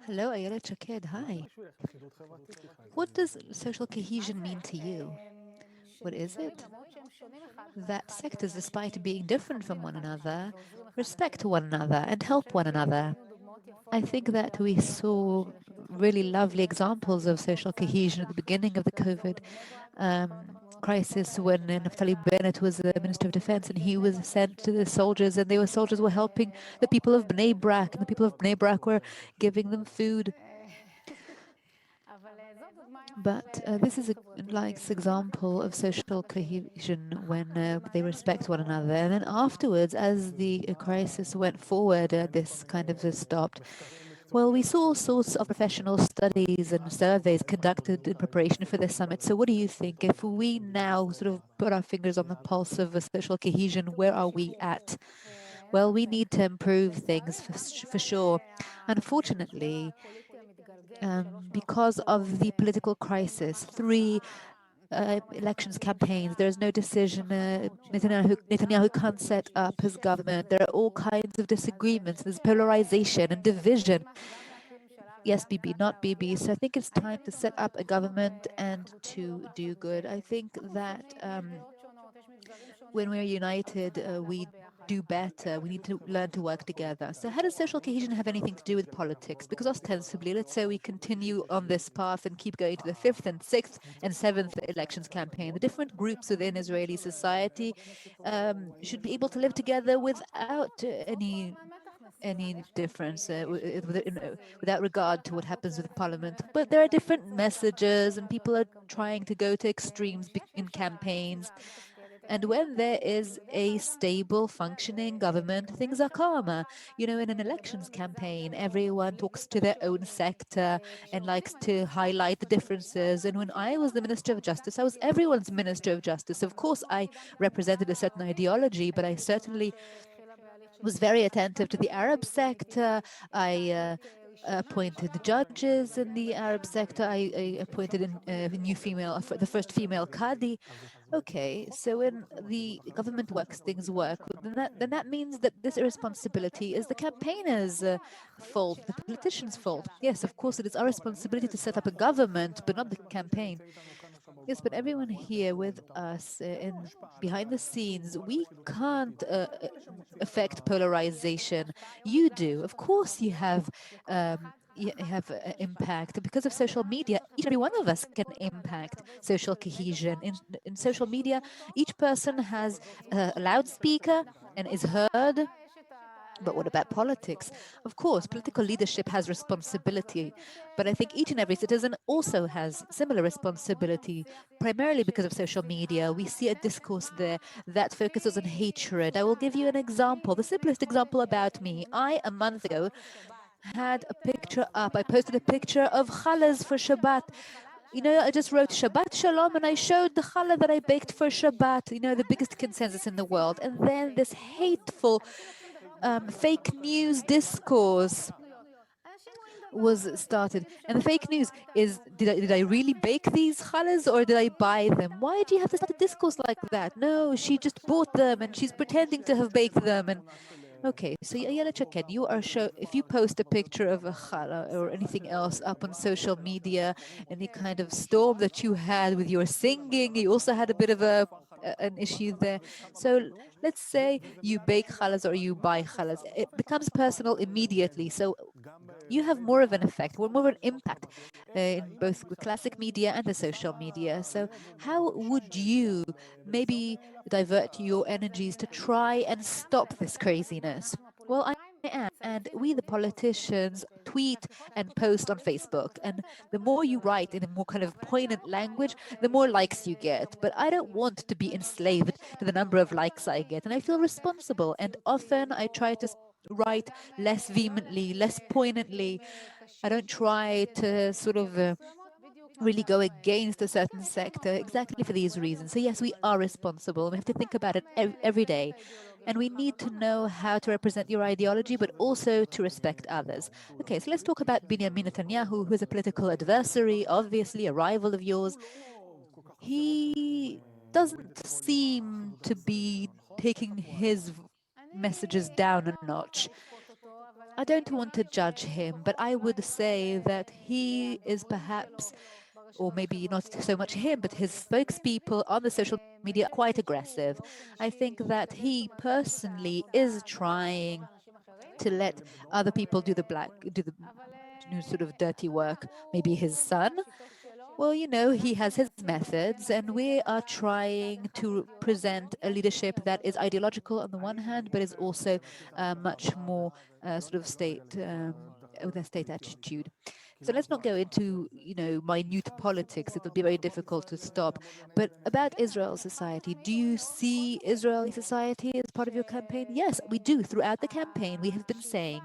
Hello, Ayellet. Hi. What does social cohesion mean to you? What is it? That sectors, despite being different from one another, respect one another and help one another. I think that we saw really lovely examples of social cohesion at the beginning of the COVID crisis when Naftali Bennett was the Minister of Defense and he was sent to the soldiers and the soldiers were helping the people of Bnei Brak and the people of Bnei Brak were giving them food. But this is a nice example of social cohesion when they respect one another. And then afterwards, as the crisis went forward, this kind of stopped. Well, we saw all sorts of professional studies and surveys conducted in preparation for this summit. So what do you think? If we now sort of put our fingers on the pulse of social cohesion, where are we at? Well, we need to improve things for sure. Unfortunately, because of the political crisis, three elections campaigns, there's no decision. Netanyahu can't set up his government. There are all kinds of disagreements. There's polarization and division. Yes, Bibi, not Bibi. So I think it's time to set up a government and to do good. I think that when we're united, we do better. We need to learn to work together. So how does social cohesion have anything to do with politics? Because ostensibly, let's say we continue on this path and keep going to the fifth and sixth and seventh elections campaign. The different groups within Israeli society should be able to live together without any difference without regard to what happens with parliament. But there are different messages and people are trying to go to extremes in campaigns. And when there is a stable, functioning government, things are calmer. You know, in an elections campaign, everyone talks to their own sector and likes to highlight the differences. And when I was the Minister of Justice, I was everyone's Minister of Justice. Of course, I represented a certain ideology, but I certainly was very attentive to the Arab sector. I appointed the judges in the Arab sector. I appointed a new female, the first female Qadi. Okay, so when the government works, things work. Then that means that this irresponsibility is the campaigners' fault, the politicians' fault. Yes, of course, it is our responsibility to set up a government, but not the campaign. Yes, but everyone here with us in behind the scenes, we can't affect polarization. You do, of course, you have impact because of social media. Each and every one of us can impact social cohesion. In social media, each person has a loudspeaker and is heard. But what about politics? Of course, political leadership has responsibility, but I think each and every citizen also has similar responsibility, primarily because of social media. We see a discourse there that focuses on hatred. I will give you an example, the simplest example about me. A month ago, had a picture up. I posted a picture of challahs for Shabbat. You know, I just wrote Shabbat Shalom and I showed the challah that I baked for Shabbat, you know, the biggest consensus in the world. And then this hateful fake news discourse was started. And the fake news is, did I really bake these challahs or did I buy them? Why do you have to start a discourse like that? No, she just bought them and she's pretending to have baked them. And okay, so Ayellet, you are if you post a picture of a challah or anything else up on social media, any kind of storm that you had with your singing, you also had a bit of an issue there. So let's say you bake challahs or you buy challahs, it becomes personal immediately. So you have more of an effect, more of an impact in both the classic media and the social media. So how would you maybe divert your energies to try and stop this craziness? Well, I am, and we, the politicians, tweet and post on Facebook. And the more you write in a more kind of poignant language, the more likes you get. But I don't want to be enslaved to the number of likes I get. And I feel responsible. And often I try to write less vehemently, less poignantly. I don't try to sort of really go against a certain sector exactly for these reasons. So yes, we are responsible. We have to think about it every day. And we need to know how to represent your ideology, but also to respect others. Okay, so let's talk about Benjamin Netanyahu, who is a political adversary, obviously a rival of yours. He doesn't seem to be taking his messages down a notch. I don't want to judge him, but I would say that he is perhaps, or maybe not so much him, but his spokespeople on the social media are quite aggressive. I think that he personally is trying to let other people do the sort of dirty work. Maybe his son. Well, he has his methods, and we are trying to present a leadership that is ideological on the one hand, but is also much more sort of with a state attitude. So let's not go into, minute politics. It'll be very difficult to stop. But about Israel society, do you see Israeli society as part of your campaign? Yes, we do. Throughout the campaign, we have been saying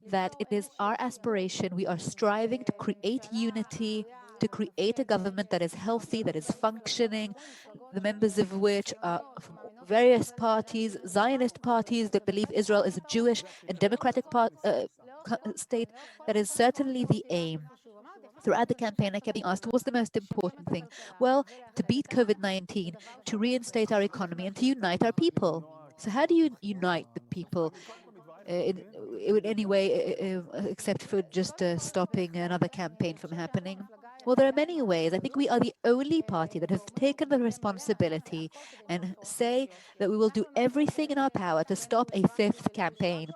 that it is our aspiration. We are striving to create unity, to create a government that is healthy, that is functioning, the members of which are from various parties, Zionist parties that believe Israel is a Jewish and democratic state. That is certainly the aim. Throughout the campaign, I kept being asked, what's the most important thing? Well, to beat COVID-19, to reinstate our economy, and to unite our people. So how do you unite the people? In any way except for just stopping another campaign from happening? Well, there are many ways. I think we are the only party that have taken the responsibility and say that we will do everything in our power to stop a fifth campaign.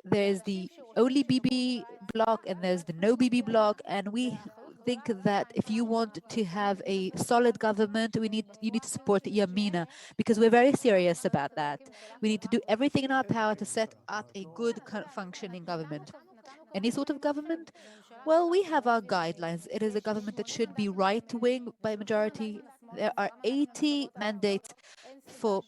There's the only BB block and there's the no BB block, and we think that if you want to have a solid government, you need to support Yemina, because we're very serious about that. We need to do everything in our power to set up a good functioning government. Any sort of government? Well, we have our guidelines. It is a government that should be right wing by majority. There are 80 mandates for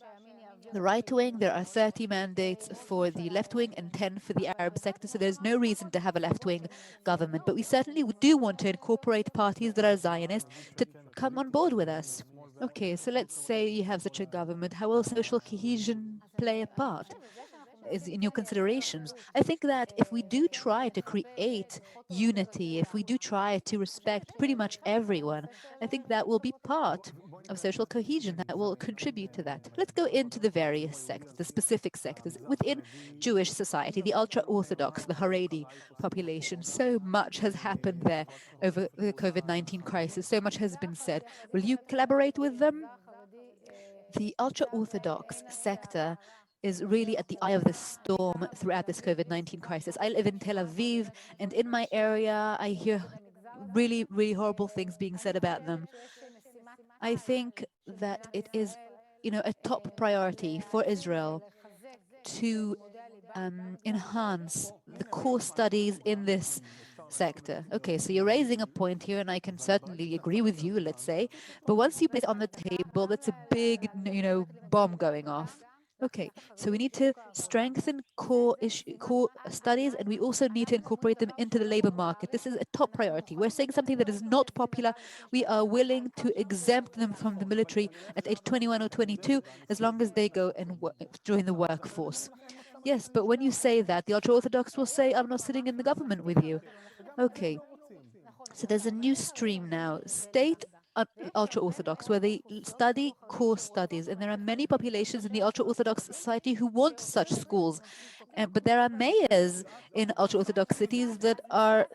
the right wing, there are 30 mandates for the left wing and 10 for the Arab sector. So there's no reason to have a left wing government. But we certainly do want to incorporate parties that are Zionist to come on board with us. Okay, so let's say you have such a government. How will social cohesion play a part? Is in your considerations? I think that if we do try to create unity, if we do try to respect pretty much everyone, I think that will be part of social cohesion that will contribute to that. Let's go into the various sectors, the specific sectors within Jewish society, the ultra-Orthodox, the Haredi population. So much has happened there over the COVID-19 crisis. So much has been said. Will you collaborate with them? The ultra-Orthodox sector is really at the eye of the storm throughout this COVID-19 crisis. I live in Tel Aviv, and in my area, I hear really, really horrible things being said about them. I think that it is, a top priority for Israel to enhance the core studies in this sector. Okay, so you're raising a point here, and I can certainly agree with you, let's say, but once you place it on the table, that's a big, bomb going off. Okay, so we need to strengthen core studies, and we also need to incorporate them into the labor market. This is a top priority. We're saying something that is not popular. We are willing to exempt them from the military at age 21 or 22, as long as they go and join the workforce. Yes, but when you say that, the ultra-Orthodox will say, I'm not sitting in the government with you. Okay, so there's a new stream now, state ultra-Orthodox, where they study core studies. And there are many populations in the ultra-Orthodox society who want such schools. But there are mayors in ultra-Orthodox cities that are,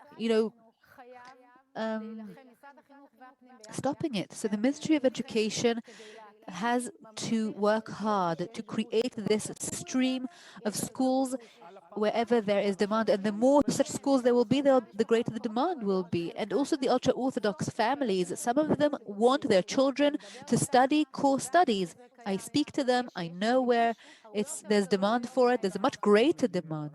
stopping it. So the Ministry of Education has to work hard to create this stream of schools wherever there is demand. And the more such schools there will be, the greater the demand will be. And also the ultra-Orthodox families, some of them want their children to study core studies. I speak to them, I know where there's demand for it, there's a much greater demand.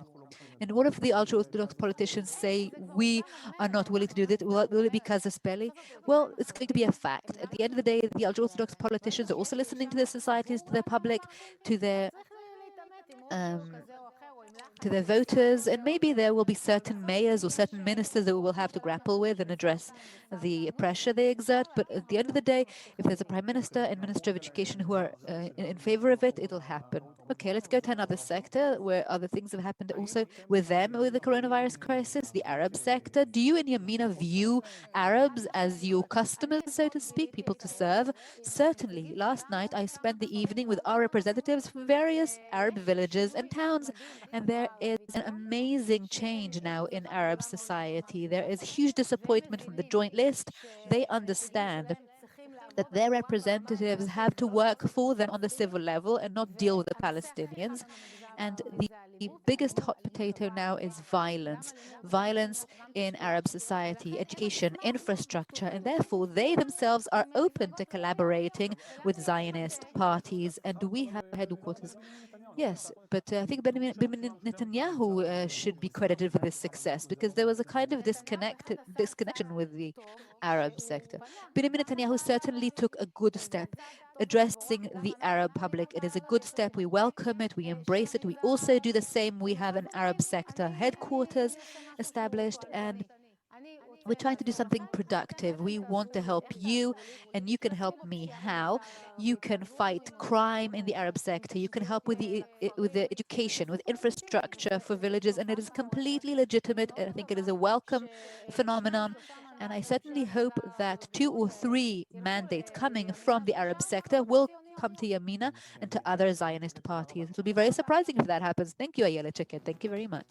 And what if the ultra-Orthodox politicians say, we are not willing to do this? Will it be Kazaspeli? Well, it's going to be a fact. At the end of the day, the ultra-Orthodox politicians are also listening to their societies, to their public, um, to their voters, and maybe there will be certain mayors or certain ministers that we will have to grapple with and address the pressure they exert. But at the end of the day, if there's a prime minister and minister of education who are in favor of it, it'll happen. Okay, let's go to another sector where other things have happened also with them, with the coronavirus crisis, the Arab sector. Do you and Yemina view Arabs as your customers, so to speak, people to serve? Certainly. Last night, I spent the evening with our representatives from various Arab villages and towns, and there is an amazing change now in Arab society. There is huge disappointment from the Joint List. They understand that their representatives have to work for them on the civil level and not deal with the Palestinians. And the biggest hot potato now is violence, violence in Arab society, education, infrastructure, and therefore they themselves are open to collaborating with Zionist parties. And we have headquarters. Yes, but I think Benjamin Netanyahu should be credited for this success because there was a kind of disconnection with the Arab sector. Benjamin Netanyahu certainly took a good step addressing the Arab public. It is a good step. We welcome it. We embrace it. We also do the same. We have an Arab sector headquarters established, and we're trying to do something productive. We want to help you, and you can help me. How? You can fight crime in the Arab sector. You can help with the education, with infrastructure for villages, and it is completely legitimate. I think it is a welcome phenomenon, and I certainly hope that 2 or 3 mandates coming from the Arab sector will come to Yemina and to other Zionist parties. It will be very surprising if that happens. Thank you, Ayellet. Thank you very much.